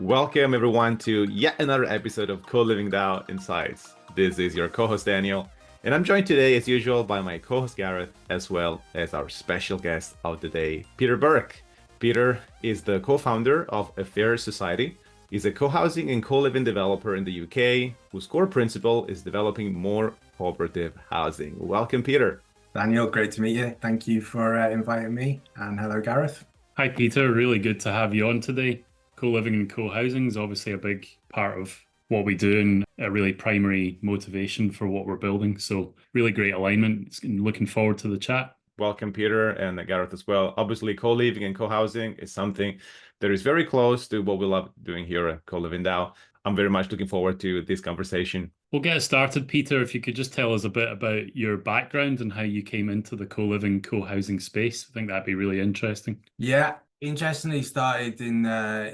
Welcome everyone to yet another episode of ColivingDAO Insights. This is your co-host Daniel, and I'm joined today as usual by my co-host Gareth, as well as our special guest of the day, Peter Burke. Peter is the co-founder of A Fairer Society. He's a co-housing and co-living developer in the UK, whose core principle is developing more cooperative housing. Welcome, Peter. Daniel, great to meet you. Thank you for inviting me. And hello, Gareth. Hi, Peter. Really good to have you on today. Co-living and co-housing is obviously a big part of what we do and a really primary motivation for what we're building. So really great alignment. Looking forward to the chat. Welcome, Peter, and Gareth as well. Obviously, co-living and co-housing is something that is very close to what we love doing here at ColivingDAO. I'm very much looking forward to this conversation. We'll get started, Peter. If you could just tell us a bit about your background and how you came into the co-living, co-housing space. I think that'd be really interesting. Yeah, interestingly started in,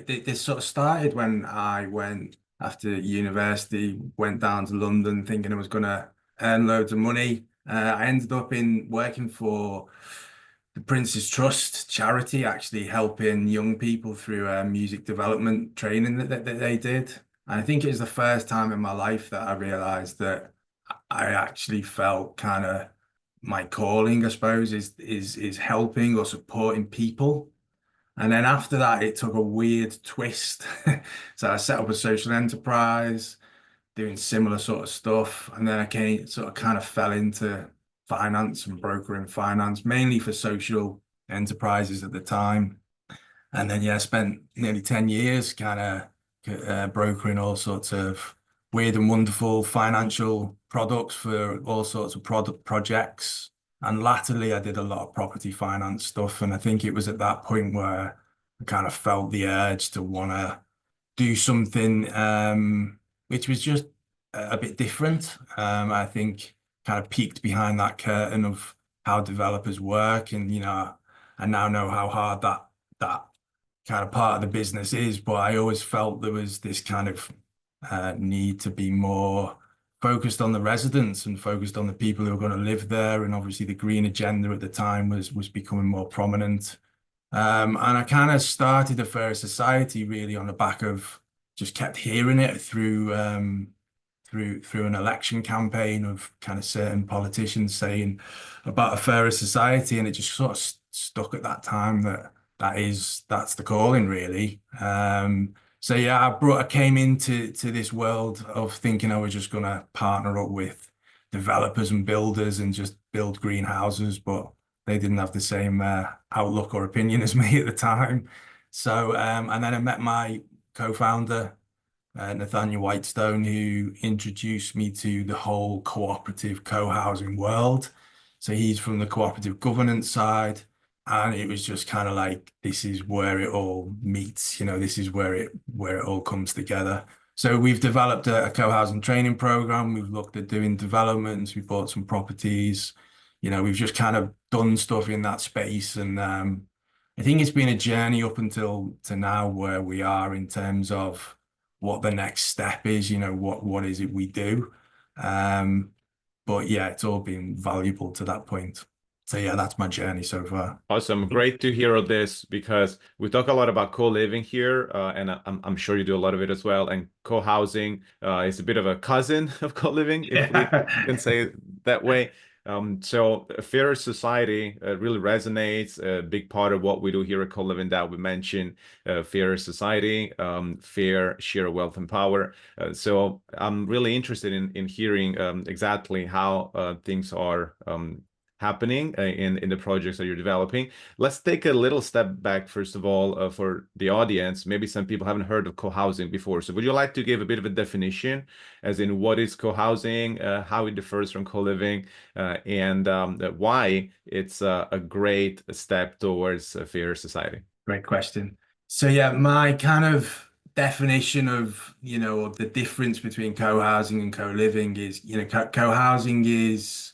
this sort of started when I went after university, went down to London thinking I was going to earn loads of money. I ended up working for the Prince's Trust charity, actually helping young people through music development training that they did. And I think it was the first time in my life that I realized that I actually felt kind of my calling, I suppose, is helping or supporting people. And then after that, it took a weird twist. So I set up a social enterprise, doing similar sort of stuff. And then I kind of fell into finance and brokering finance, mainly for social enterprises at the time. And then, yeah, I spent nearly 10 years kind of brokering all sorts of weird and wonderful financial products for all sorts of projects. And latterly, I did a lot of property finance stuff. And I think it was at that point where I kind of felt the urge to want to do something which was just a bit different. I think kind of peeked behind that curtain of how developers work. And, you know, I now know how hard that kind of part of the business is. But I always felt there was this kind of need to be more focused on the residents and focused on the people who are going to live there. And obviously the green agenda at the time was becoming more prominent. And I kind of started A Fairer Society really on the back of just kept hearing it through an election campaign of kind of certain politicians saying about A Fairer Society. And it just sort of stuck at that time that's the calling really. So yeah, I came into this world of thinking I was just going to partner up with developers and builders and just build greenhouses, but they didn't have the same outlook or opinion as me at the time. So and then I met my co-founder, Nathaniel Whitestone, who introduced me to the whole cooperative co-housing world. So he's from the cooperative governance side. And it was just kind of like, this is where it all meets, you know, this is where it all comes together. So we've developed a co-housing training program. We've looked at doing developments. We bought some properties. You know, we've just kind of done stuff in that space. And I think it's been a journey up until to now where we are in terms of what the next step is, you know, what is it we do. But yeah, it's all been valuable to that point. So yeah, that's my journey so far. Awesome. Great to hear of this because we talk a lot about co-living here, and I'm sure you do a lot of it as well. And co-housing is a bit of a cousin of co-living, if we can say it that way. So A Fairer Society really resonates. A big part of what we do here at ColivingDAO, we mentioned Fairer Society, fair, share wealth and power. So I'm really interested in hearing exactly how things are happening in the projects that you're developing. Let's take a little step back, first of all, for the audience. Maybe some people haven't heard of co-housing before. So would you like to give a bit of a definition, as in what is co-housing, how it differs from co-living, and why it's a great step towards a fairer society? Great question. So yeah, my kind of definition of, you know, the difference between co-housing and co-living is, you know, co-housing is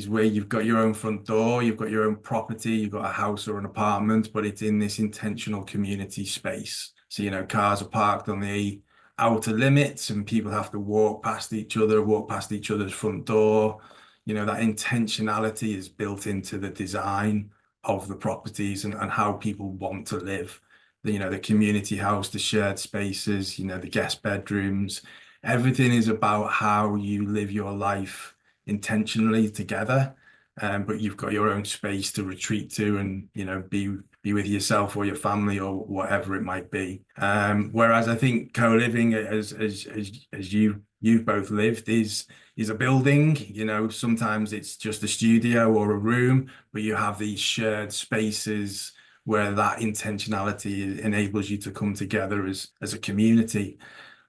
where you've got your own front door, you've got your own property, you've got a house or an apartment, but it's in this intentional community space. So, you know, cars are parked on the outer limits and people have to walk past each other's front door. You know, that intentionality is built into the design of the properties and how people want to live. the community house, the shared spaces, the guest bedrooms. Everything is about how you live your life intentionally together. But you've got your own space to retreat to and, be with yourself or your family or whatever it might be. Whereas I think co-living, as you've both lived, is a building. Sometimes it's just a studio or a room, but you have these shared spaces where that intentionality enables you to come together as a community.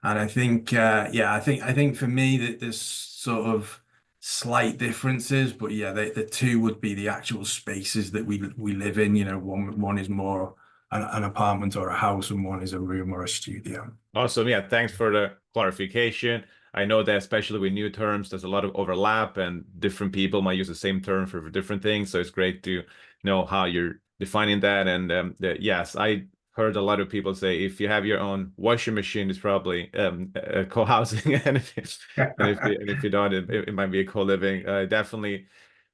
And I think, I think for me that there's sort of slight differences, but yeah, the two would be the actual spaces that we live in. One is more an apartment or a house, and one is a room or a studio. Awesome. Yeah, thanks for the clarification. I know that especially with new terms, there's a lot of overlap and different people might use the same term for different things. So it's great to know how you're defining that. And yes, I heard a lot of people say if you have your own washing machine, it's probably a co-housing, and if you don't, it might be a co-living. Definitely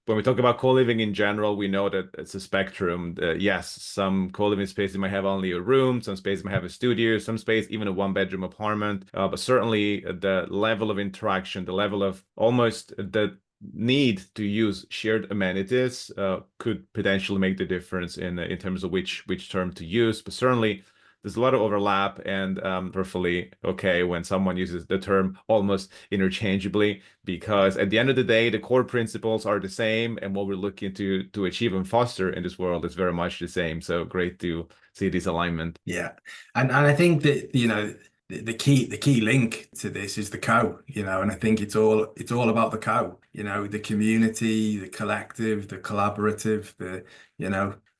when we talk about co-living in general, we know that it's a spectrum. Yes, some co-living spaces might have only a room, some spaces might have a studio, some space even a one-bedroom apartment. But certainly the level of interaction, the level of almost the need to use shared amenities could potentially make the difference in terms of which term to use. But certainly there's a lot of overlap, and perfectly okay when someone uses the term almost interchangeably, because at the end of the day, the core principles are the same, and what we're looking to achieve and foster in this world is very much the same. So great to see this alignment. Yeah, and I think that the key link to this is the and I think it's all about the the community, the collective, the collaborative,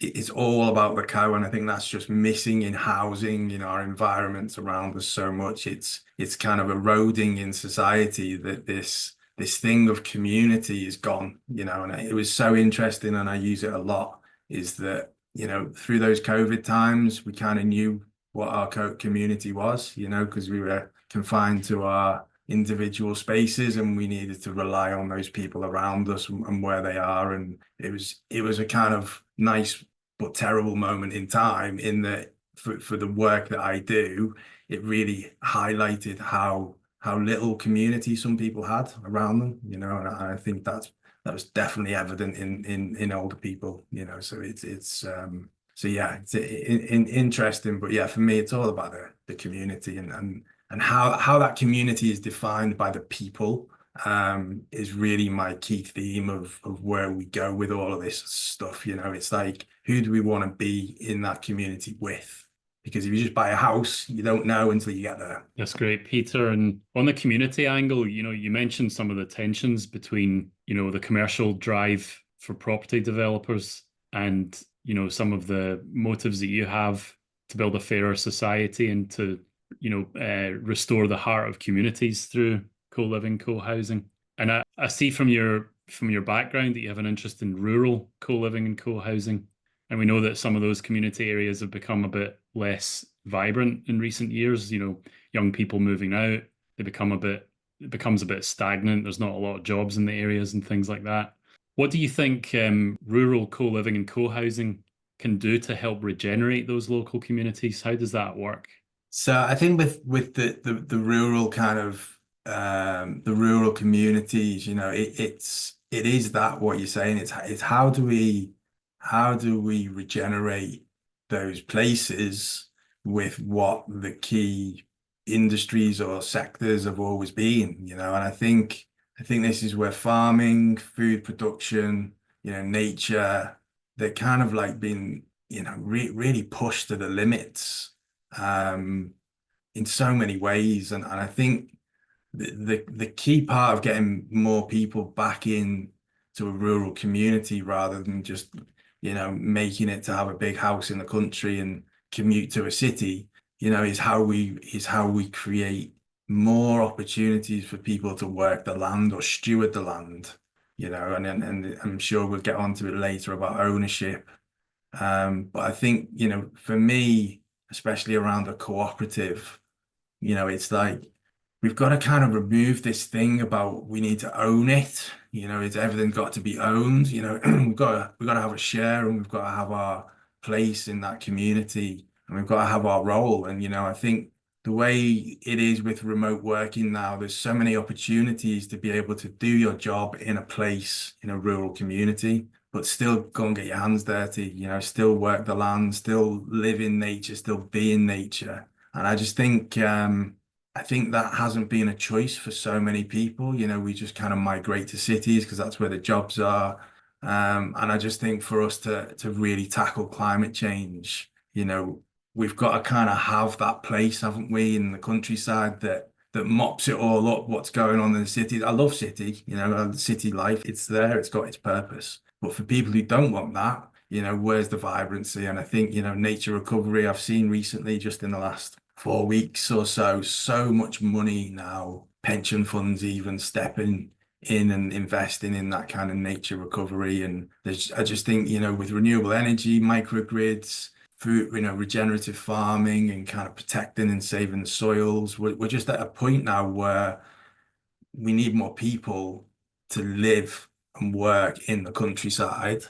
it's all about the and I think that's just missing in housing, our environments around us so much. It's kind of eroding in society that this thing of community is gone, and it was so interesting, and I use it a lot, is that through those COVID times, we kind of knew what our community was, because we were confined to our individual spaces and we needed to rely on those people around us and where they are. And it was a kind of nice but terrible moment in time, in that for the work that I do, it really highlighted how little community some people had around them, and I think that was definitely evident in older people, so so yeah, it's interesting. But yeah, for me, it's all about the community and how that community is defined by the people is really my key theme of where we go with all of this stuff. It's like, who do we want to be in that community with? Because if you just buy a house, you don't know until you get there. That's great, Peter. And on the community angle, you mentioned some of the tensions between, the commercial drive for property developers and, some of the motives that you have to build a fairer society and to, restore the heart of communities through co-living, co-housing. And I see from your background that you have an interest in rural co-living and co-housing. And we know that some of those community areas have become a bit less vibrant in recent years. Young people moving out, it becomes a bit stagnant. There's not a lot of jobs in the areas and things like that. What do you think rural co-living and co-housing can do to help regenerate those local communities? How does that work? So I think with the rural kind of the rural communities, it is that what you're saying. It's how do we regenerate those places with what the key industries or sectors have always been, and I think this is where farming, food production, nature, they're kind of like been, really pushed to the limits in so many ways. And I think the key part of getting more people back in to a rural community rather than just making it to have a big house in the country and commute to a city, is how we create more opportunities for people to work the land or steward the land, and I'm sure we'll get onto it later about ownership. But I think, for me, especially around the cooperative, it's like we've got to kind of remove this thing about we need to own it. It's everything got to be owned. We've got to have a share and we've got to have our place in that community and we've got to have our role. And, I think the way it is with remote working now, there's so many opportunities to be able to do your job in a place, in a rural community, but still go and get your hands dirty, still work the land, still live in nature, still be in nature. And I just think, I think that hasn't been a choice for so many people. We just kind of migrate to cities because that's where the jobs are. And I just think for us to really tackle climate change, we've got to kind of have that place, haven't we, in the countryside that mops it all up, what's going on in the city. I love city, city life. It's there, it's got its purpose. But for people who don't want that, where's the vibrancy? And I think, nature recovery, I've seen recently, just in the last 4 weeks or so, so much money now, pension funds even stepping in and investing in that kind of nature recovery. And I just think, with renewable energy, microgrids, food, regenerative farming and kind of protecting and saving the soils, we're just at a point now where we need more people to live and work in the countryside.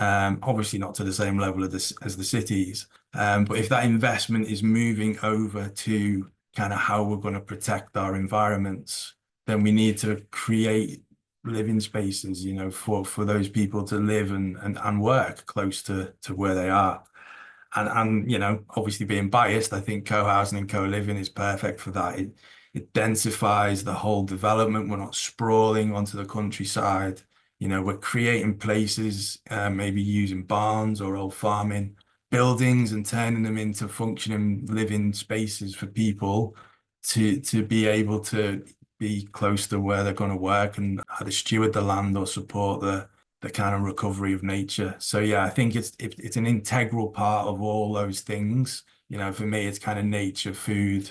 Obviously not to the same level as the cities. But if that investment is moving over to kind of how we're going to protect our environments, then we need to create living spaces, for those people to live and work close to where they are. And obviously being biased, I think co-housing and co-living is perfect for that. It densifies the whole development. We're not sprawling onto the countryside. We're creating places, maybe using barns or old farming buildings and turning them into functioning living spaces for people to be able to be close to where they're going to work and either steward the land or support the kind of recovery of nature. So yeah, I think it's an integral part of all those things. For me, it's kind of nature, food,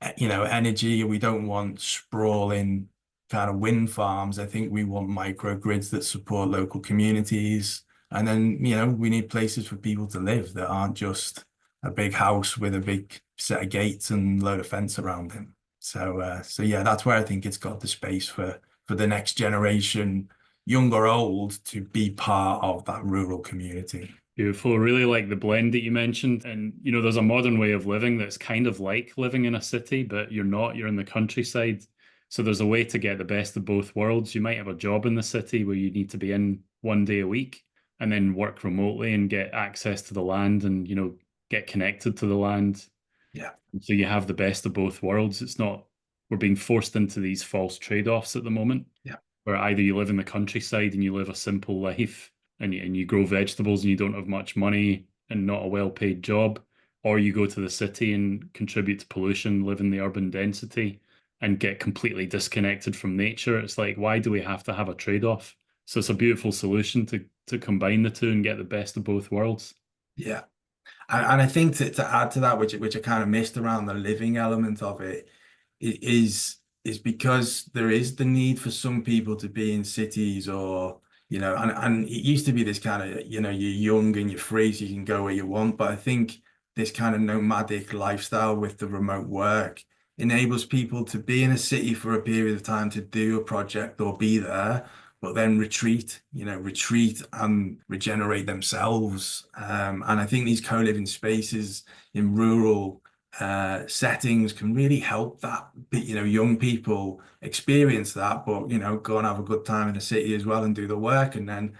energy. We don't want sprawling kind of wind farms. I think we want microgrids that support local communities. And then, we need places for people to live that aren't just a big house with a big set of gates and load of fence around it. So yeah, that's where I think it's got the space for the next generation, young or old, to be part of that rural community. Beautiful. I really like the blend that you mentioned. And, there's a modern way of living that's kind of like living in a city, but you're in the countryside. So there's a way to get the best of both worlds. You might have a job in the city where you need to be in 1 day a week and then work remotely and get access to the land and, get connected to the land. Yeah. So you have the best of both worlds. We're being forced into these false trade-offs at the moment. Yeah. Where either you live in the countryside and you live a simple life and you grow vegetables and you don't have much money and not a well-paid job, or you go to the city and contribute to pollution, live in the urban density and get completely disconnected from nature. It's like, why do we have to have a trade-off? So it's a beautiful solution to combine the two and get the best of both worlds. Yeah. And I think to add to that, which I kind of missed around the living element of it, is because there is the need for some people to be in cities or, and it used to be this kind of, you're young and you're free, so you can go where you want. But I think this kind of nomadic lifestyle with the remote work enables people to be in a city for a period of time to do a project or be there, but then retreat and regenerate themselves. And I think these co-living spaces in rural settings can really help that, young people experience that, but, go and have a good time in the city as well and do the work and then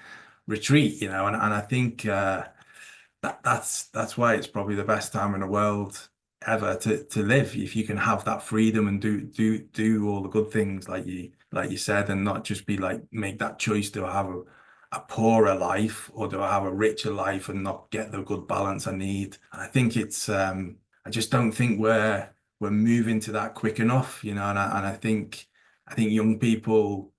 retreat, and I think that's why it's probably the best time in the world ever to live, if you can have that freedom and do all the good things like you said, and not just be like, make that choice, do I have a poorer life or do I have a richer life and not get the good balance I need. And I think it's I just don't think we're moving to that quick enough, and I think young people,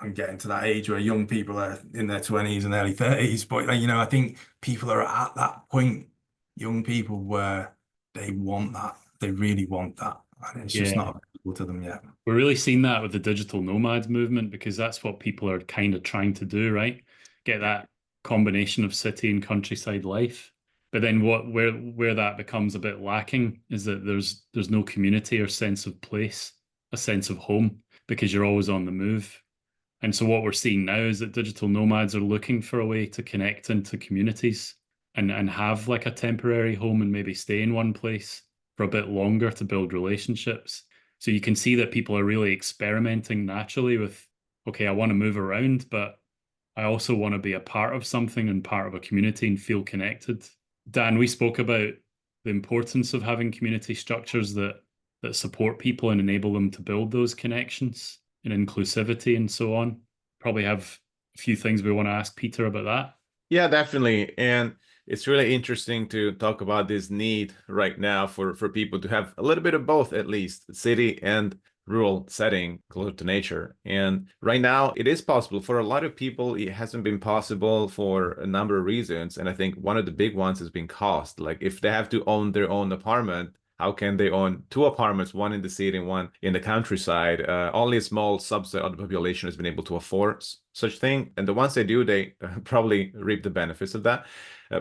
I'm getting to that age where young people are in their 20s and early 30s, but I think people are at that point, young people, where they want that, they really want that, and it's just not available to them yet. We're really seeing that with the digital nomad movement, because that's what people are kind of trying to do, right? Get that combination of city and countryside life. But then where that becomes a bit lacking is that there's no community or sense of place, a sense of home, because you're always on the move. And so what we're seeing now is that digital nomads are looking for a way to connect into communities and have like a temporary home and maybe stay in one place for a bit longer to build relationships. So you can see that people are really experimenting naturally with, okay, I want to move around, but I also want to be a part of something and part of a community and feel connected. Dan, we spoke about the importance of having community structures that support people and enable them to build those connections and inclusivity and so on. Probably have a few things we want to ask Peter about that. Yeah, definitely. And it's really interesting to talk about this need right now for people to have a little bit of both, at least city and rural setting close to nature. And right now it is possible for a lot of people. It hasn't been possible for a number of reasons. And I think one of the big ones has been cost. Like if they have to own their own apartment, how can they own two apartments, one in the city and one in the countryside? Only a small subset of the population has been able to afford such thing. And the ones they do, they probably reap the benefits of that.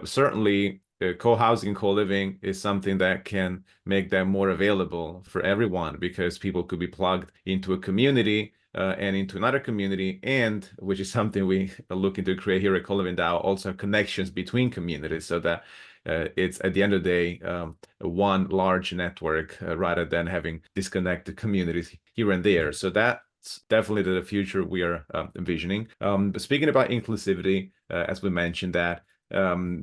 Certainly, co-housing, co-living is something that can make them more available for everyone because people could be plugged into a community and into another community, and which is something we are looking to create here at ColivingDAO, also connections between communities so that it's at the end of the day one large network rather than having disconnected communities here and there. So that's definitely the future we are envisioning. But speaking about inclusivity, as we mentioned that,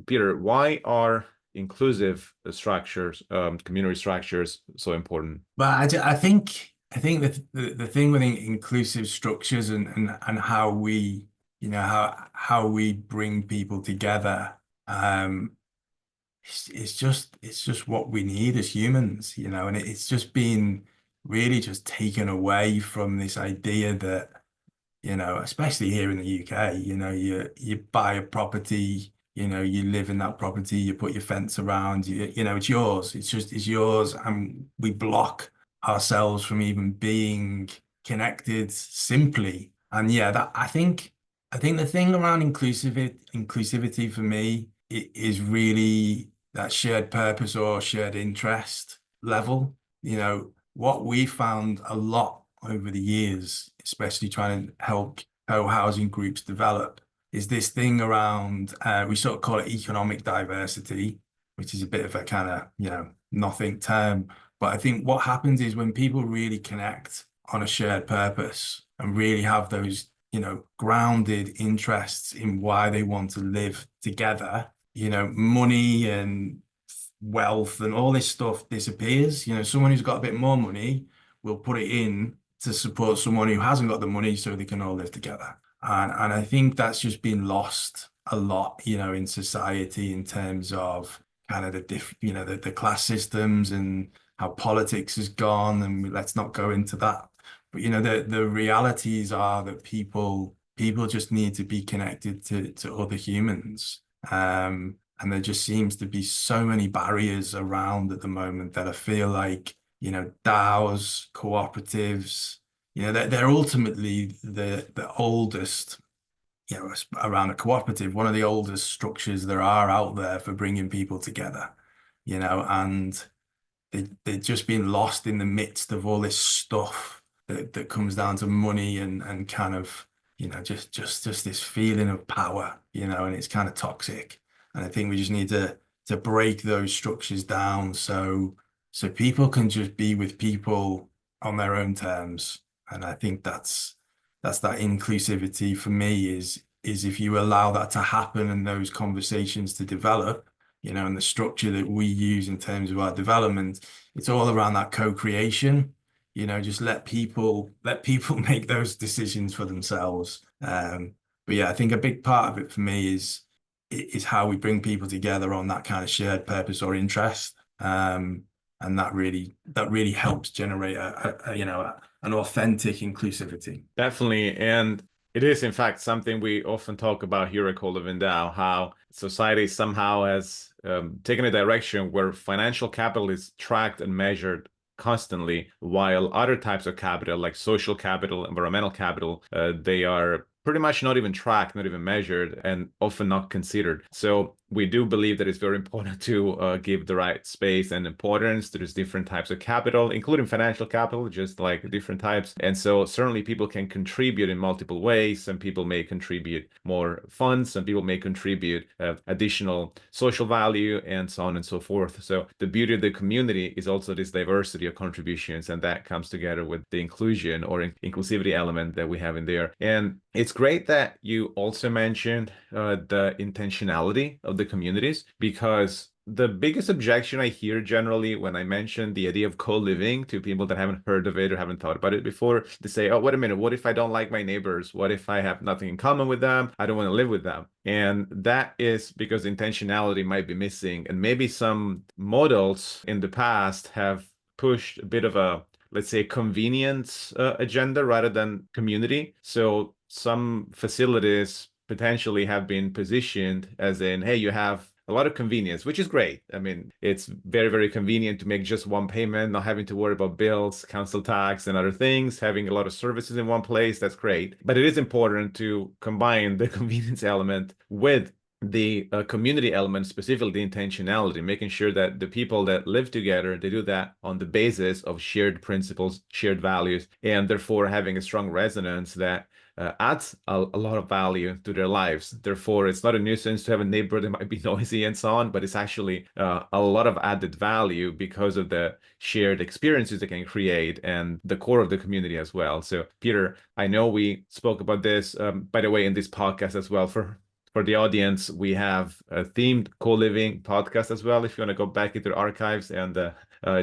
Peter, why are inclusive structures, community structures, so important? But I think the thing with inclusive structures and how we, you know, how we bring people together, it's just what we need as humans, you know, and it's just been really just taken away from this idea that, you know, especially here in the UK, you know, you buy a property, you know, you live in that property, you put your fence around, you know, it's yours. It's yours, and we block ourselves from even being connected simply. And yeah, that I think the thing around inclusivity for me is really that shared purpose or shared interest level. You know, what we found a lot over the years, especially trying to help co-housing groups develop, is this thing around, we sort of call it economic diversity, which is a bit of a kind of, you know, nothing term. But I think what happens is when people really connect on a shared purpose and really have those, you know, grounded interests in why they want to live together, you know, money and wealth and all this stuff disappears. You know, someone who's got a bit more money will put it in to support someone who hasn't got the money so they can all live together. And I think that's just been lost a lot, you know, in society in terms of kind of you know, the class systems and how politics has gone. And let's not go into that. But, you know, the realities are that people just need to be connected to other humans. And there just seems to be so many barriers around at the moment that I feel like, you know, DAOs, cooperatives, you know, they're ultimately the oldest, you know, around a cooperative, one of the oldest structures there are out there for bringing people together, you know, and they've just been lost in the midst of all this stuff that comes down to money and kind of, you know, just this feeling of power, you know, and it's kind of toxic. And I think we just need to break those structures down so people can just be with people on their own terms. And I think that's that inclusivity for me is if you allow that to happen and those conversations to develop, you know, and the structure that we use in terms of our development, it's all around that co-creation. You know, just let people make those decisions for themselves. But yeah, I think a big part of it for me is how we bring people together on that kind of shared purpose or interest. And that really helps generate a you know, an authentic inclusivity. Definitely. And it is, in fact, something we often talk about here at ColivingDAO, how society somehow has taken a direction where financial capital is tracked and measured constantly, while other types of capital, like social capital, environmental capital, they are pretty much not even tracked, not even measured, and often not considered. So we do believe that it's very important to give the right space and importance. There's different types of capital, including financial capital, just like different types. And so certainly people can contribute in multiple ways. Some people may contribute more funds, some people may contribute additional social value, and so on and so forth. So the beauty of the community is also this diversity of contributions, and that comes together with the inclusion or inclusivity element that we have in there. And it's great that you also mentioned the intentionality of the communities, because the biggest objection I hear generally when I mention the idea of co-living to people that haven't heard of it or haven't thought about it before, they say, oh, wait a minute, what if I don't like my neighbors? What if I have nothing in common with them? I don't want to live with them. And that is because intentionality might be missing. And maybe some models in the past have pushed a bit of a, let's say, convenience agenda rather than community. So some facilities potentially have been positioned as in, hey, you have a lot of convenience, which is great. I mean, it's very, very convenient to make just one payment, not having to worry about bills, council tax, and other things, having a lot of services in one place. That's great. But it is important to combine the convenience element with the community element, specifically the intentionality, making sure that the people that live together, they do that on the basis of shared principles, shared values, and therefore having a strong resonance that adds a lot of value to their lives. Therefore, it's not a nuisance to have a neighbor that might be noisy and so on, but it's actually a lot of added value because of the shared experiences they can create and the core of the community as well. So, Peter, I know we spoke about this, by the way, in this podcast as well. For the audience, we have a themed co-living podcast as well, if you want to go back into the archives and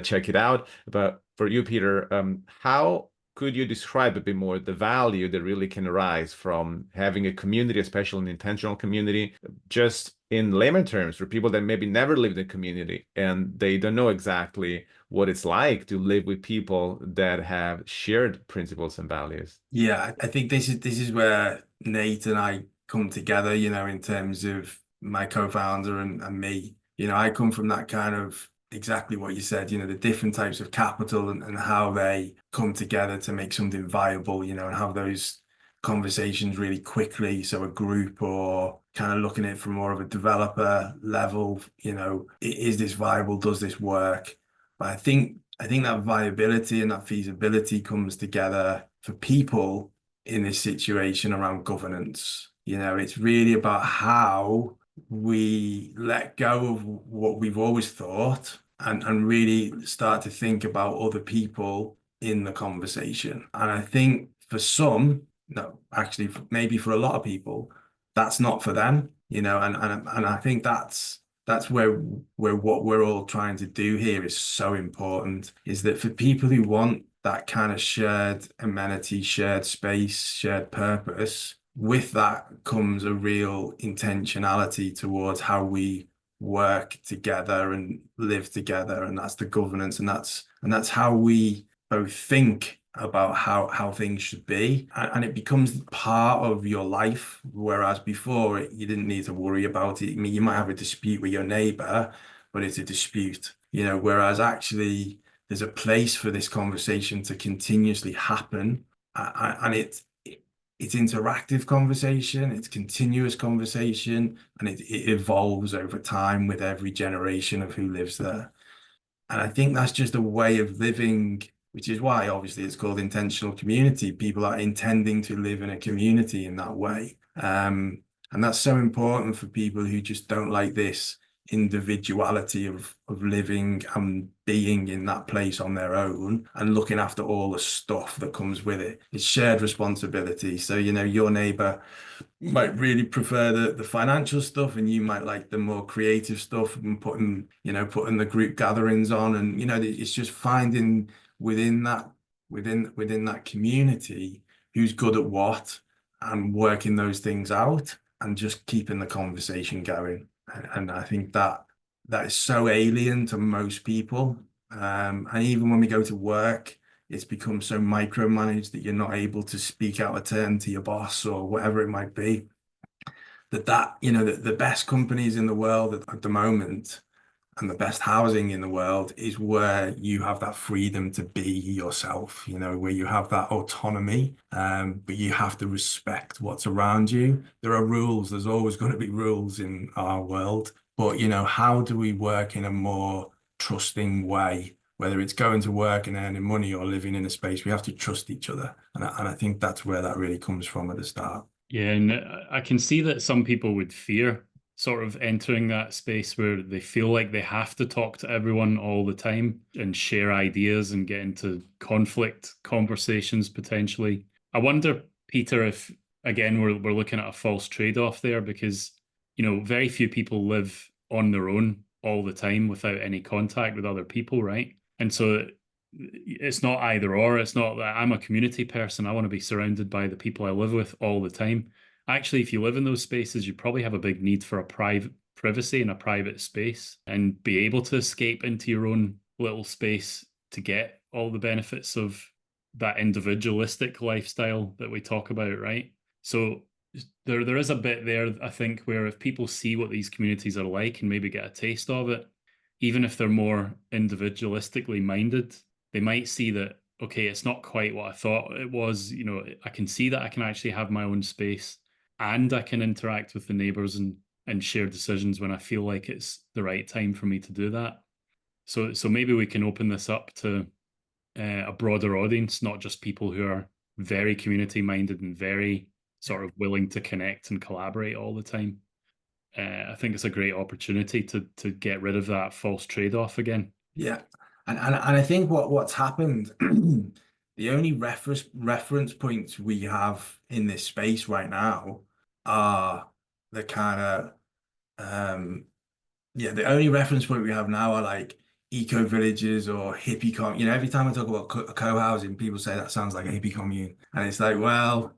check it out. But for you, Peter, how could you describe a bit more the value that really can arise from having a community, especially an intentional community, just in layman terms, for people that maybe never lived in a community and they don't know exactly what it's like to live with people that have shared principles and values? Yeah, I think this is where Nate and I come together, in terms of my co-founder and me. I come from that kind of exactly what you said, the different types of capital and how they come together to make something viable, and have those conversations really quickly. So a group, or kind of looking at it from more of a developer level, is this viable? Does this work? But I think that viability and that feasibility comes together for people in this situation around governance. It's really about how we let go of what we've always thought and really start to think about other people in the conversation. And I think for some, no, actually, maybe for a lot of people, that's not for them, and I think that's where what we're all trying to do here is so important, is that for people who want that kind of shared amenity, shared space, shared purpose, with that comes a real intentionality towards how we work together and live together, and that's the governance, and that's how we both think about how things should be, and it becomes part of your life, whereas before you didn't need to worry about it. I mean, you might have a dispute with your neighbor, but it's a dispute, whereas actually there's a place for this conversation to continuously happen, and it's interactive conversation, it's continuous conversation, and it evolves over time with every generation of who lives there. And I think that's just a way of living, which is why obviously it's called intentional community. People are intending to live in a community in that way. And that's so important for people who just don't like this individuality of living and being in that place on their own and looking after all the stuff that comes with it. It's shared responsibility. So, your neighbor might really prefer the financial stuff, and you might like the more creative stuff, and putting the group gatherings on, and it's just finding within that community who's good at what, and working those things out and just keeping the conversation going. And I think that is so alien to most people. And even when we go to work, it's become so micromanaged that you're not able to speak out of turn to your boss or whatever it might be. The best companies in the world at the moment and the best housing in the world is where you have that freedom to be yourself, where you have that autonomy, but you have to respect what's around you. There are rules. There's always going to be rules in our world. But, how do we work in a more trusting way? Whether it's going to work and earning money or living in a space, we have to trust each other. And I think that's where that really comes from at the start. Yeah, and I can see that some people would fear sort of entering that space where they feel like they have to talk to everyone all the time and share ideas and get into conflict conversations potentially. I wonder, Peter, if again we're looking at a false trade-off there, because very few people live on their own all the time without any contact with other people, right? And so it's not either or. It's not that I'm a community person. I want to be surrounded by the people I live with all the time. Actually, if you live in those spaces, you probably have a big need for a private privacy and a private space, and be able to escape into your own little space to get all the benefits of that individualistic lifestyle that we talk about, right? So there is a bit there, I think, where if people see what these communities are like and maybe get a taste of it, even if they're more individualistically minded, they might see that, okay, it's not quite what I thought it was. I can see that I can actually have my own space and I can interact with the neighbors and share decisions when I feel like it's the right time for me to do that. So maybe we can open this up to a broader audience, not just people who are very community minded and very sort of willing to connect and collaborate all the time. I think it's a great opportunity to get rid of that false trade-off again. Yeah. And I think what's happened, the only reference points we have in this space right now are the kind of the only reference point we have now are like eco villages or hippie every time I talk about co-housing, people say that sounds like a hippie commune. And it's like, well,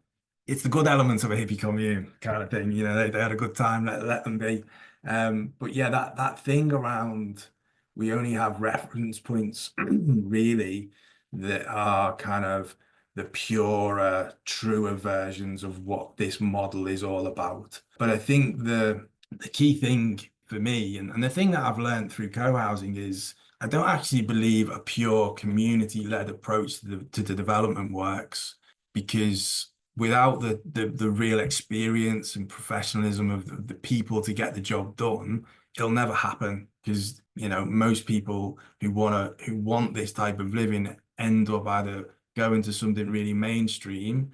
it's the good elements of a hippie commune kind of thing. They had a good time, let them be. But yeah, that thing around, we only have reference points really that are kind of the purer, truer versions of what this model is all about. But I think the key thing for me, and the thing that I've learned through co-housing, is I don't actually believe a pure community-led approach to the development works, because without the real experience and professionalism of the people to get the job done, it'll never happen. Because most people who want this type of living end up either going to something really mainstream,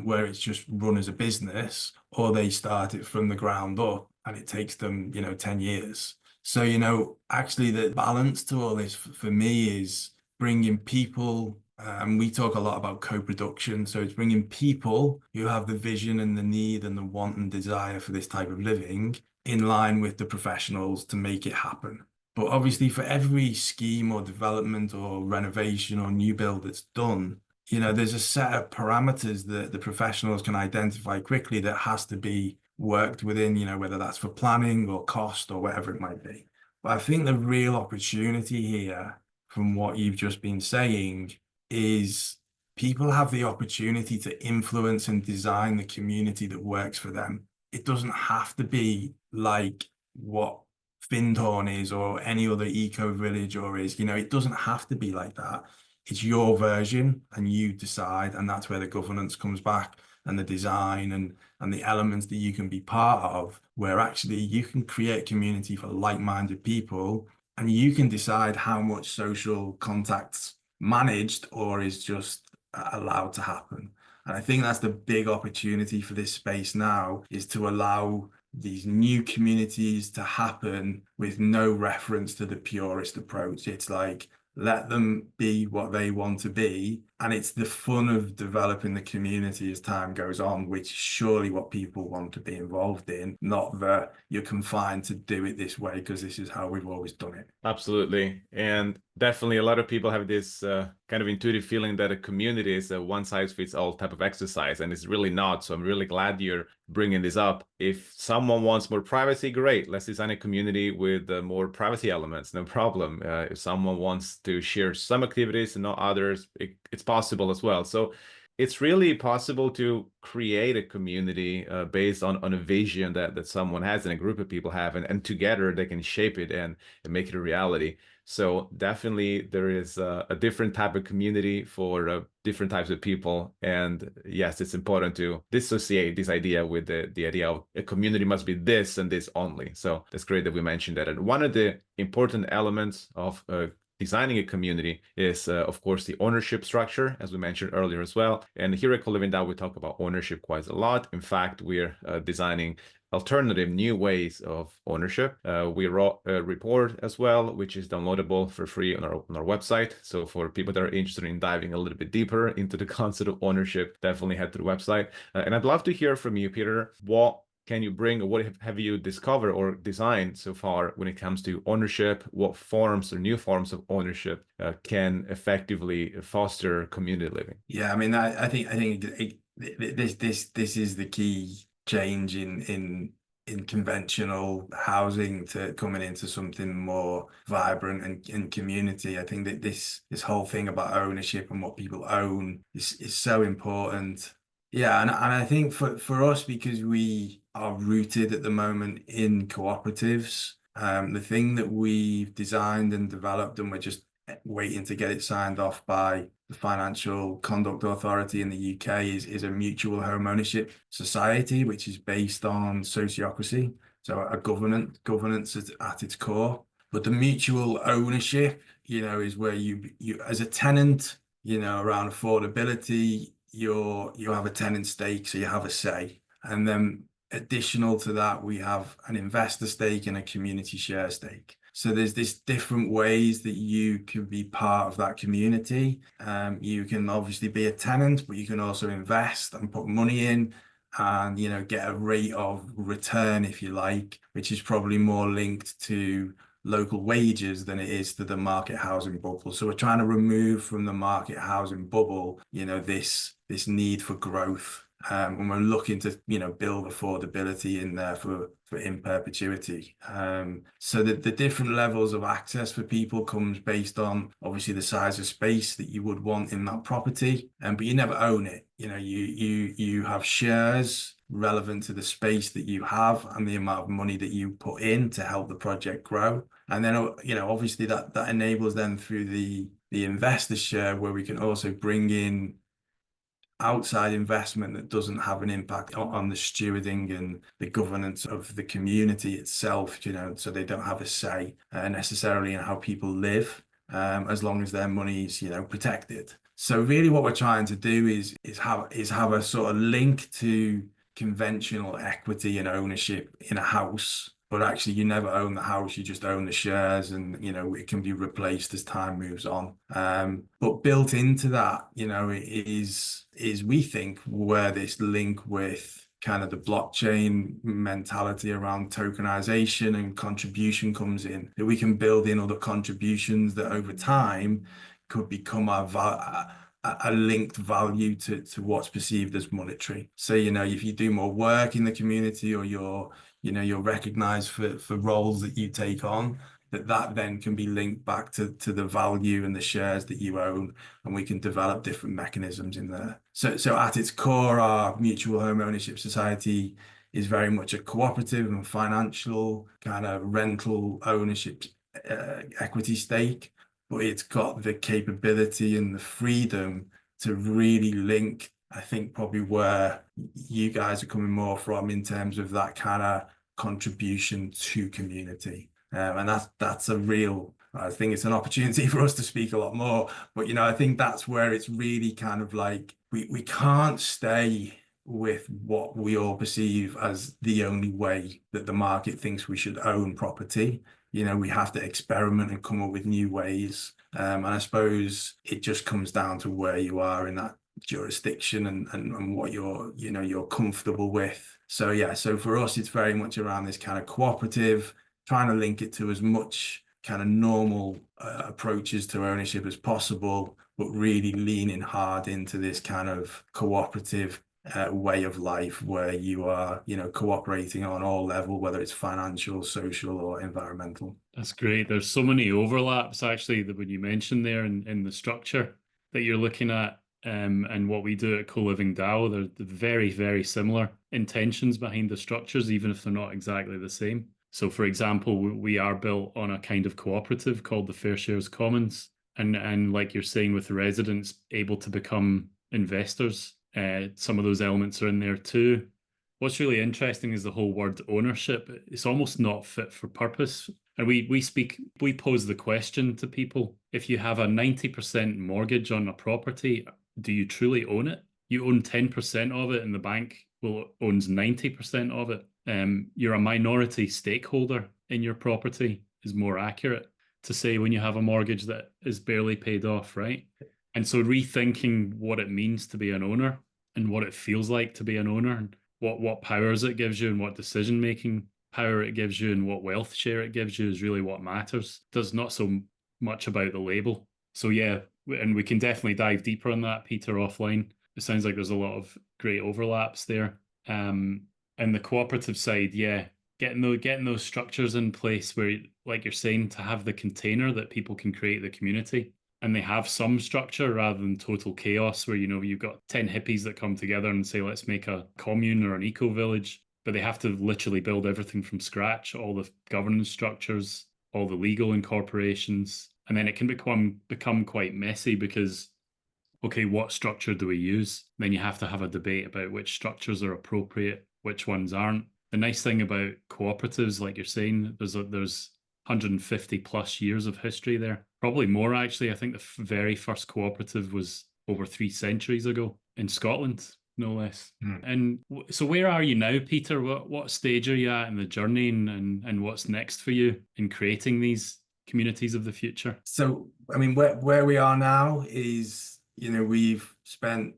where it's just run as a business, or they start it from the ground up and it takes them 10 years. So actually the balance to all this for me is bringing people, and we talk a lot about co-production, so it's bringing people who have the vision and the need and the want and desire for this type of living in line with the professionals to make it happen. But obviously for every scheme or development or renovation or new build that's done, there's a set of parameters that the professionals can identify quickly that has to be worked within, whether that's for planning or cost or whatever it might be. But I think the real opportunity here, from what you've just been saying, is people have the opportunity to influence and design the community that works for them. It doesn't have to be like what Findhorn is or any other eco village it doesn't have to be like that. It's your version and you decide, and that's where the governance comes back, and the design and the elements that you can be part of, where actually you can create community for like-minded people, and you can decide how much social contact's managed or is just allowed to happen. And I think that's the big opportunity for this space now, is to allow these new communities to happen with no reference to the purist approach. It's like, let them be what they want to be. And it's the fun of developing the community as time goes on, which is surely what people want to be involved in, not that you're confined to do it this way because this is how we've always done it. Absolutely. And definitely a lot of people have this kind of intuitive feeling that a community is a one-size-fits-all type of exercise, and it's really not. So I'm really glad you're bringing this up. If someone wants more privacy, great. Let's design a community with more privacy elements, no problem. If someone wants to share some activities and not others, it's possible as well. So it's really possible to create a community based on a vision that someone has and a group of people have, and together they can shape it and make it a reality. So definitely there is a different type of community for different types of people. And yes, it's important to dissociate this idea with the idea of a community must be this and this only. So that's great that we mentioned that. And one of the important elements of designing a community is, of course, the ownership structure, as we mentioned earlier as well. And here at ColivingDAO, we talk about ownership quite a lot. In fact, we're designing alternative new ways of ownership. We wrote a report as well, which is downloadable for free on our website. So for people that are interested in diving a little bit deeper into the concept of ownership, definitely head to the website. And I'd love to hear from you, Peter. What can you bring, or what have you discovered or designed so far when it comes to ownership? What forms or new forms of ownership can effectively foster community living? Yeah, I mean, I think this is the key change in conventional housing to coming into something more vibrant and community. I think that this whole thing about ownership and what people own is so important. Yeah, and I think for us, because we are rooted at the moment in cooperatives, the thing that we've designed and developed, and we're just waiting to get it signed off by the Financial Conduct Authority in the UK, is a mutual home ownership society, which is based on sociocracy, so a governance at its core. But the mutual ownership, is where you as a tenant, around affordability, you have a tenant stake, so you have a say. And then additional to that, we have an investor stake and a community share stake. So there's this different ways that you can be part of that community. You can obviously be a tenant, but you can also invest and put money in and, get a rate of return, if you like, which is probably more linked to local wages than it is to the market housing bubble. So we're trying to remove from the market housing bubble, this need for growth. And we're looking to, build affordability in there for in perpetuity. So that the different levels of access for people comes based on obviously the size of space that you would want in that property. But you never own it. You have shares relevant to the space that you have and the amount of money that you put in to help the project grow. And then, obviously that enables them through the investor share, where we can also bring in outside investment that doesn't have an impact on the stewarding and the governance of the community itself, so they don't have a say necessarily in how people live, as long as their money's, protected. So really what we're trying to do is have a sort of link to conventional equity and ownership in a house. But actually, you never own the house, you just own the shares, and, it can be replaced as time moves on. But built into that, is we think where this link with kind of the blockchain mentality around tokenization and contribution comes in, that we can build in other contributions that over time could become a linked value to what's perceived as monetary. So, if you do more work in the community, or you're recognized for roles that you take on, that then can be linked back to the value and the shares that you own, and we can develop different mechanisms in there. So at its core, our mutual home ownership society is very much a cooperative and financial kind of rental ownership equity stake, but it's got the capability and the freedom to really link, I think, probably where you guys are coming more from in terms of that kind of contribution to community. And that's a real, I think it's an opportunity for us to speak a lot more, but I think that's where it's really kind of like, we can't stay with what we all perceive as the only way that the market thinks we should own property. We have to experiment and come up with new ways. And I suppose it just comes down to where you are in that jurisdiction and what you're comfortable with. So yeah, so for us, it's very much around this kind of cooperative, trying to link it to as much kind of normal approaches to ownership as possible, but really leaning hard into this kind of cooperative way of life where you are, cooperating on all level, whether it's financial, social, or environmental. That's great. There's so many overlaps actually that when you mentioned there in the structure that you're looking at, and what we do at ColivingDAO, they're very, very similar intentions behind the structures, even if they're not exactly the same. So, for example, we are built on a kind of cooperative called the Fair Shares Commons. And like you're saying, with the residents able to become investors, some of those elements are in there too. What's really interesting is the whole word ownership. It's almost not fit for purpose. And we pose the question to people: if you have a 90% mortgage on a property, do you truly own it? You own 10% of it, and the bank owns 90% of it. You're a minority stakeholder in your property is more accurate to say when you have a mortgage that is barely paid off, right? And so rethinking what it means to be an owner and what it feels like to be an owner, and what powers it gives you and what decision-making power it gives you and what wealth share it gives you is really what matters. Does not so much about the label. So yeah, and we can definitely dive deeper on that, Peter, offline. It sounds like there's a lot of great overlaps there. And the cooperative side, yeah, getting those structures in place where, like you're saying, to have the container that people can create the community, and they have some structure rather than total chaos where, you've got 10 hippies that come together and say, let's make a commune or an eco-village, but they have to literally build everything from scratch, all the governance structures, all the legal incorporations, and then it can become quite messy because, okay, what structure do we use? Then you have to have a debate about which structures are appropriate, which ones aren't. The nice thing about cooperatives, like you're saying, there's 150 plus years of history there. Probably more, actually. I think the very first cooperative was over 3 centuries ago in Scotland, no less. And so where are you now, Peter? What stage are you at in the journey, and what's next for you in creating these communities of the future? So, I mean, where we are now is, we've spent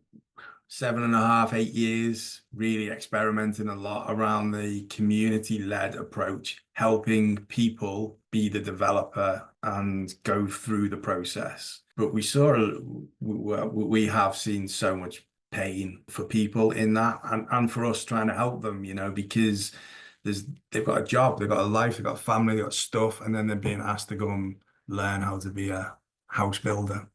7.5, 8 years really experimenting a lot around the community-led approach, helping people be the developer and go through the process. But we have seen so much pain for people in that, and for us trying to help them, because they've got a job, they've got a life, they've got a family, they've got stuff, and then they're being asked to go and learn how to be a house builder.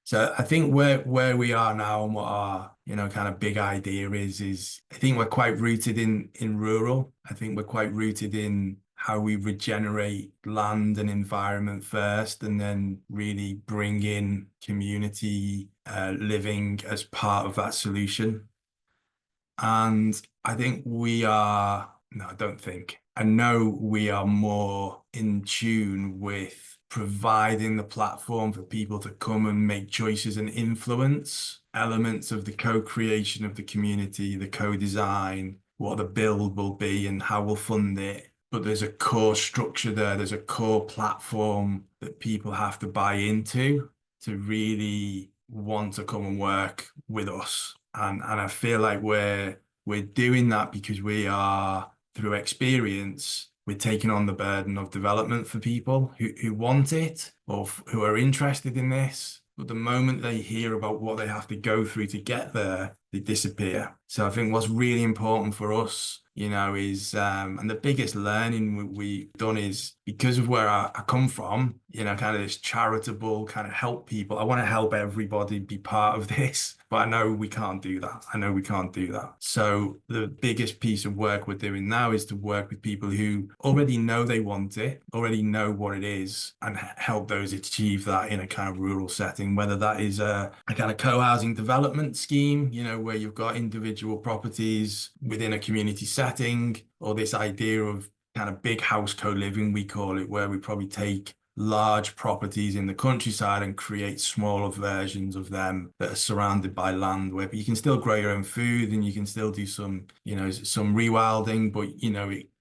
So I think where we are now and what our kind of big idea is I think we're quite rooted in rural. I think we're quite rooted in how we regenerate land and environment first, and then really bring in community living as part of that solution. And I think I know we are more in tune with providing the platform for people to come and make choices and influence elements of the co-creation of the community, the co-design, what the build will be and how we'll fund it. But there's a core structure there. There's a core platform that people have to buy into to really want to come and work with us. And I feel like we're doing that because we are, through experience, we're taking on the burden of development for people who want it or who are interested in this. But the moment they hear about what they have to go through to get there, they disappear. So I think what's really important for us, is, and the biggest learning we've done is because of where I come from, kind of this charitable kind of help people. I want to help everybody be part of this, but I know we can't do that. So the biggest piece of work we're doing now is to work with people who already know they want it, already know what it is, and help those achieve that in a kind of rural setting, whether that is a kind of co-housing development scheme, where you've got individual properties within a community setting, or this idea of kind of big house co-living, we call it, where we probably take large properties in the countryside and create smaller versions of them that are surrounded by land, where you can still grow your own food and you can still do some rewilding, but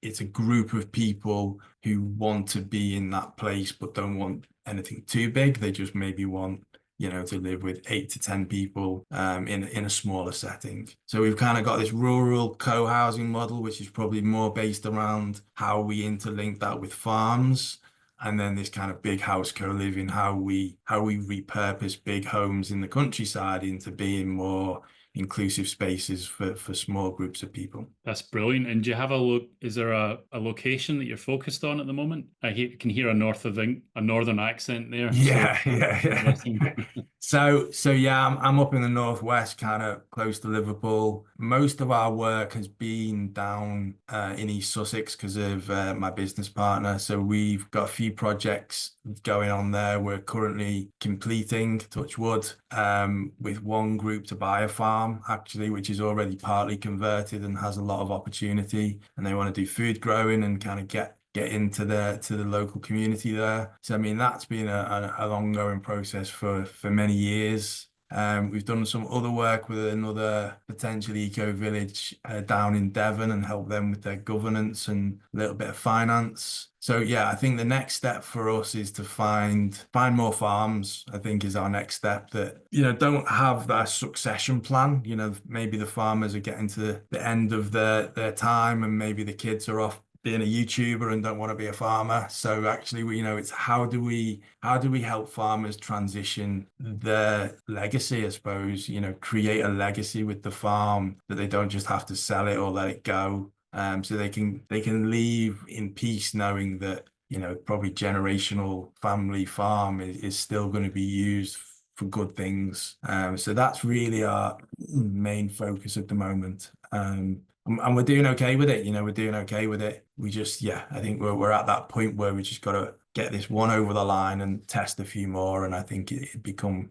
it's a group of people who want to be in that place but don't want anything too big. They just maybe want to live with 8 to 10 people in a smaller setting. So we've kind of got this rural co-housing model, which is probably more based around how we interlink that with farms. And then this kind of big house co-living, how we repurpose big homes in the countryside into being more inclusive spaces for small groups of people. That's brilliant. And do you have is there a location that you're focused on at the moment? Can hear a northern accent there. Yeah, So, yeah. So yeah, I'm up in the northwest, kind of close to Liverpool. Most of our work has been down in East Sussex because of my business partner. So we've got a few projects going on there. We're currently completing, touch wood, with one group to buy a farm, actually, which is already partly converted and has a lot of opportunity. And they want to do food growing and kind of get into the local community there. So I mean that's been an ongoing process for many years. We've done some other work with another potential eco village down in Devon and help them with their governance and a little bit of finance. So yeah, I think the next step for us is to find more farms, I think is our next step, that, don't have that succession plan. Maybe the farmers are getting to the end of their time and maybe the kids are off being a YouTuber and don't want to be a farmer. So actually, it's how do we help farmers transition their legacy, I suppose, create a legacy with the farm that they don't just have to sell it or let it go. So they can leave in peace knowing that, probably generational family farm is still going to be used for good things. So that's really our main focus at the moment. And we're doing okay with it, we're doing okay with it. We just, I think we're at that point where we just got to get this one over the line and test a few more. And I think it become,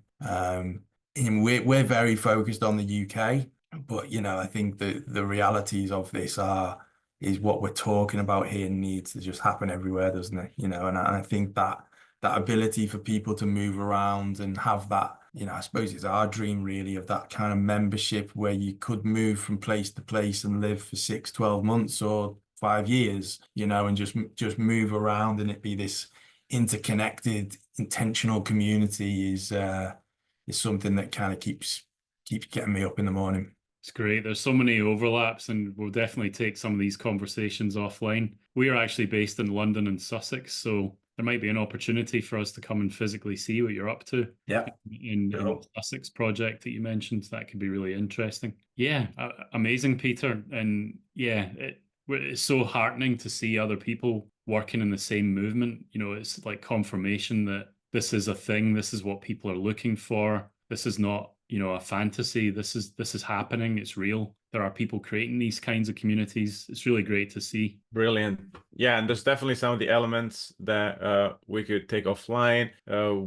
we're very focused on the UK, but, I think the realities of this is what we're talking about here needs to just happen everywhere, doesn't it? And I think that ability for people to move around and have that, I suppose it's our dream really of that kind of membership where you could move from place to place and live for 6, 12 months or 5 years, and just move around and it be this interconnected, intentional community is something that kind of keeps getting me up in the morning. It's great. There's so many overlaps, and we'll definitely take some of these conversations offline. We are actually based in London and Sussex, so there might be an opportunity for us to come and physically see what you're up to. Yeah. In the Sussex project that you mentioned, that could be really interesting. Yeah, amazing, Peter. And yeah, it's so heartening to see other people working in the same movement. It's like confirmation that this is a thing. This is what people are looking for. This is not, a fantasy. This is happening. It's real. There are people creating these kinds of communities. It's really great to see. Brilliant. Yeah, and there's definitely some of the elements that we could take offline.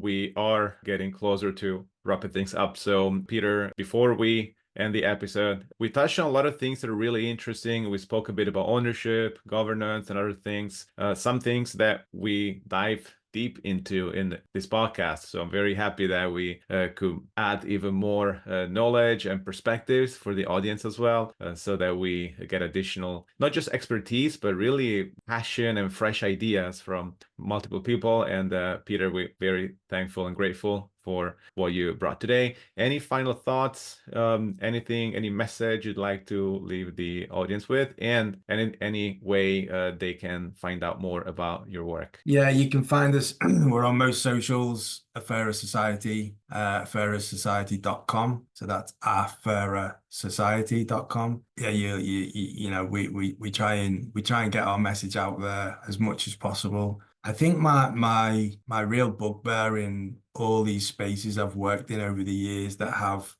We are getting closer to wrapping things up. So, Peter, before we end the episode, we touched on a lot of things that are really interesting. We spoke a bit about ownership, governance, and other things. Some things that we dive deep into in this podcast. So I'm very happy that we could add even more knowledge and perspectives for the audience as well, so that we get additional, not just expertise, but really passion and fresh ideas from multiple people. And Peter, we're very thankful and grateful for what you brought today. Any final thoughts, any message you'd like to leave the audience with, and in any way they can find out more about your work? Yeah, you can find us. We're on most socials, A Fairer Society, fairersociety.com. So that's fairersociety.com. Yeah, we try and get our message out there as much as possible. I think my real bugbear in all these spaces I've worked in over the years that have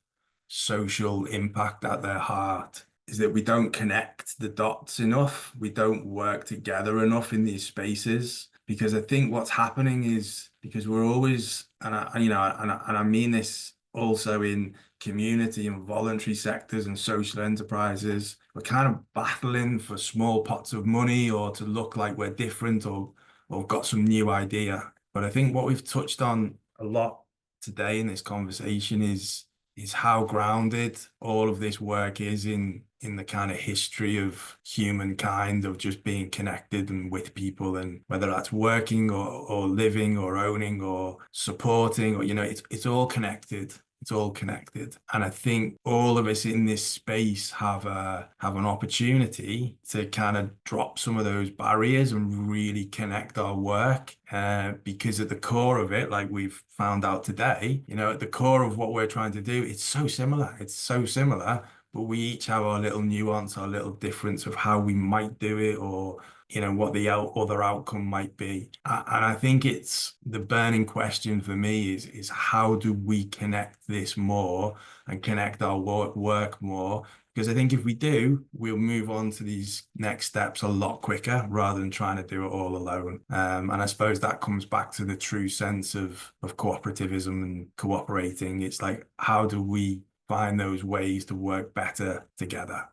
social impact at their heart is that we don't connect the dots enough. We don't work together enough in these spaces, because I think what's happening is, because we're always, and I mean this also in community and voluntary sectors and social enterprises, we're kind of battling for small pots of money or to look like we're different or got some new idea. But I think what we've touched on a lot today in this conversation is how grounded all of this work is in the kind of history of humankind, of just being connected and with people, and whether that's working or living or owning or supporting, or it's all connected. It's all connected. And I think all of us in this space have an opportunity to kind of drop some of those barriers and really connect our work. Because at the core of it, like we've found out today, at the core of what we're trying to do, it's so similar. It's so similar, but we each have our little nuance, our little difference of how we might do it, or what the other outcome might be. And I think it's the burning question for me is how do we connect this more and connect our work more? Because I think if we do, we'll move on to these next steps a lot quicker rather than trying to do it all alone. And I suppose that comes back to the true sense of cooperativism and cooperating. It's like, how do we find those ways to work better together?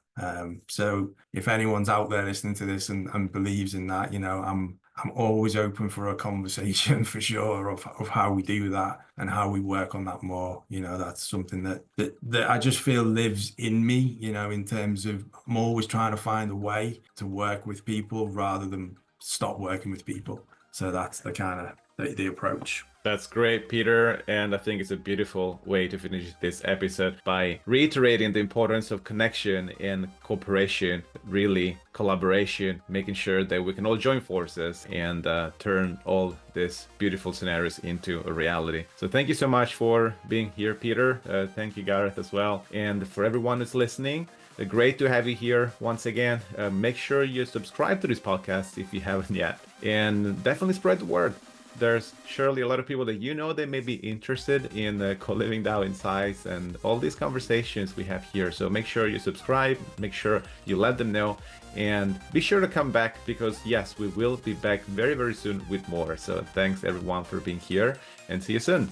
So if anyone's out there listening to this and believes in that, I'm always open for a conversation for sure of how we do that and how we work on that more. That's something that I just feel lives in me, in terms of I'm always trying to find a way to work with people rather than stop working with people. So that's the kind of the approach. That's great, Peter. And I think it's a beautiful way to finish this episode by reiterating the importance of connection and cooperation, really collaboration, making sure that we can all join forces and turn all these beautiful scenarios into a reality. So thank you so much for being here, Peter. Thank you, Gareth, as well. And for everyone who's listening, great to have you here once again. Make sure you subscribe to this podcast if you haven't yet, and definitely spread the word. There's surely a lot of people that they may be interested in ColivingDAO insights and all these conversations we have here. So make sure you subscribe, make sure you let them know, and be sure to come back because yes, we will be back very, very soon with more. So thanks everyone for being here and see you soon.